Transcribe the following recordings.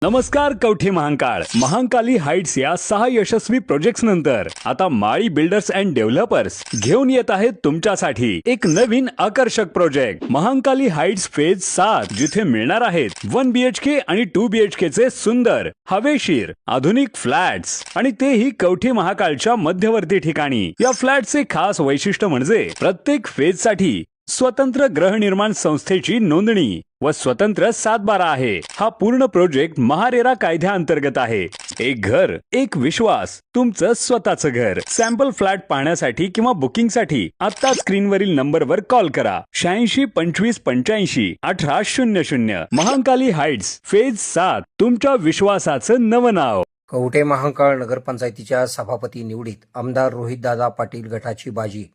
नमस्कार कवठे महांकाळ महांकाली हाइट्स या 6 यशस्वी प्रोजेक्ट्स नंतर आता माळी बिल्डर्स अँड डेव्हलपर्स घेऊन येत आहेत तुमच्यासाठी एक नवीन आकर्षक प्रोजेक्ट महांकाली हाइट्स फेज 7 जिथे मिळणार आहेत 1 BHK आणि 2 BHK चे सुंदर हवेशीर आधुनिक फ्लॅट्स आणि तेही कवठे महांकाळच्या मध्यवर्ती ठिकाणी। या फ्लॅटचे खास वैशिष्ट्य म्हणजे प्रत्येक फेज साठी स्वतंत्र गृहनिर्माण संस्थेची नोंदणी व स्वतंत्र 7/12 आहे। हा पूर्ण प्रोजेक्ट महारेरा कायद्याअंतर्गत आहे। एक घर एक विश्वास तुमचं स्वतःचं घर। सॅम्पल फ्लॅट पाहण्यासाठी किंवा बुकिंगसाठी आता स्क्रीनवरील नंबरवर कॉल करा 86 25 85 18 00। महांकाली हाइट्स फेज 7 तुमच्या विश्वासाचं नवं नाव। कवठे महांकाळ नगरपंचायतीच्या सभापती निवडीत आमदार रोहितदादा पाटील गटाची बाजी।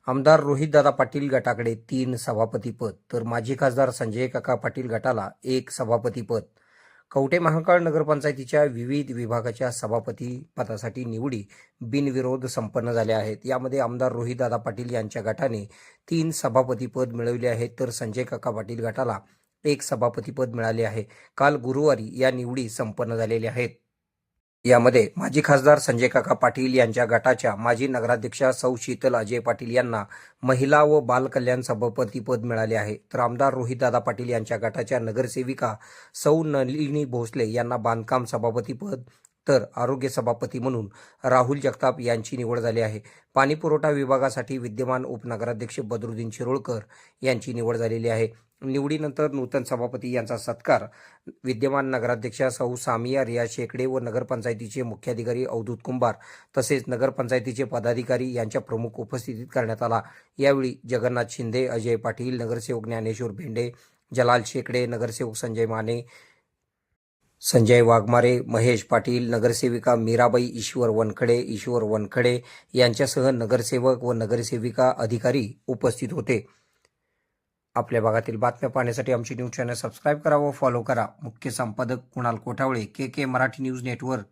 आमदार रोहितदादा पाटील गटाकडे 3 सभापतीपद तर माजी खासदार संजय काका पाटील गटाला 1 सभापतीपद। कवठे महांकाळ नगरपंचायतीच्या विविध विभागाच्या सभापती पदासाठी निवडी बिनविरोध संपन्न झाल्या आहेत। यामध्ये आमदार रोहितदादा पाटील यांच्या गटाने 3 सभापतीपद मिळवले आहेत तर संजय काका पाटील गटाला 1 सभापतीपद मिळाले आहे। काल गुरुवारी या निवडी संपन्न झालेल्या आहेत। यामध्ये माजी खासदार संजय काका पाटील यांच्या गटाच्या माजी नगराध्यक्षा सौ शीतल अजय पाटील यांना महिला व बाल कल्याण सभापतीपद मिळाले आहे तर आमदार रोहितदादा पाटील यांच्या गटाच्या नगरसेविका सौ नलिनी भोसले यांना बांधकाम सभापतीपद तर आरोग्य सभापती म्हणून राहुल जगताप यांची निवड झाली आहे। पाणी पुरवठा विभागासाठी विद्यमान उपनगराध्यक्ष बदरुद्दीन शिरोळकर यांची निवड झालेली आहे। निवडीनंतर नूतन सभापती यांचा सत्कार विद्यमान नगराध्यक्षा सौ सामिया रिया शेकडे व नगरपंचायतीचे मुख्याधिकारी अवधूत कुंभार तसेच नगरपंचायतीचे पदाधिकारी यांच्या प्रमुख उपस्थितीत करण्यात आला। यावेळी जगन्नाथ शिंदे, अजय पाटील, नगरसेवक ज्ञानेश्वर भेंडे, जलाल शेकडे, नगरसेवक संजय माने, संजय वाघमारे, महेश पाटील, नगरसेविका मीराबाई ईश्वर वनखडे यांच्यासह नगरसेवक व नगरसेविका अधिकारी उपस्थित होते। आपल्या भागातील बातम्या पाहण्यासाठी आमची न्यूज चॅनल सबस्क्राइब करा व फॉलो करा। मुख्य संपादक Kunal Kothawale, KK Marathi news network.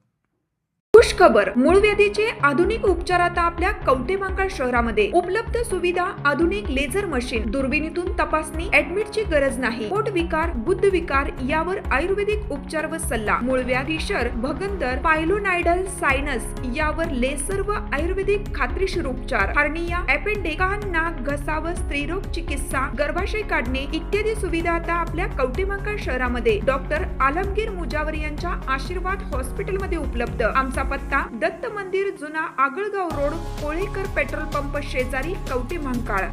खुश खबर, मूळव्याधीचे आधुनिक उपचार आता आपल्या कवठे महांकाळ शहरामध्ये उपलब्ध सुविधा, आधुनिक लेझर मशीन, दुर्बिणीतून तपासणी, ऍडमिटची गरज नाही। पोट विकार, गुद्ध विकार यावर आयुर्वेदिक उपचार व सल्ला। मूळव्याधी, शर, भगंदर, पायलोनायडल, सायनस यावर लेसर व आयुर्वेदिक खात्रीशीर उपचार। हर्निया, अपेंडिक्स, कान, नाक, घसा व स्त्रीरोग चिकित्सा, गर्भाशय काढणे इत्यादी सुविधा आता आपल्या कवठे महांकाळ शहरामध्ये डॉक्टर आलमगीर मुजावर यांच्या आशीर्वाद हॉस्पिटलमध्ये उपलब्ध। आमचा पत्ता दत्त मंदिर, जुना Agalgaon road, Kolekar petrol pump शेजारी, कवठे महांकाळ।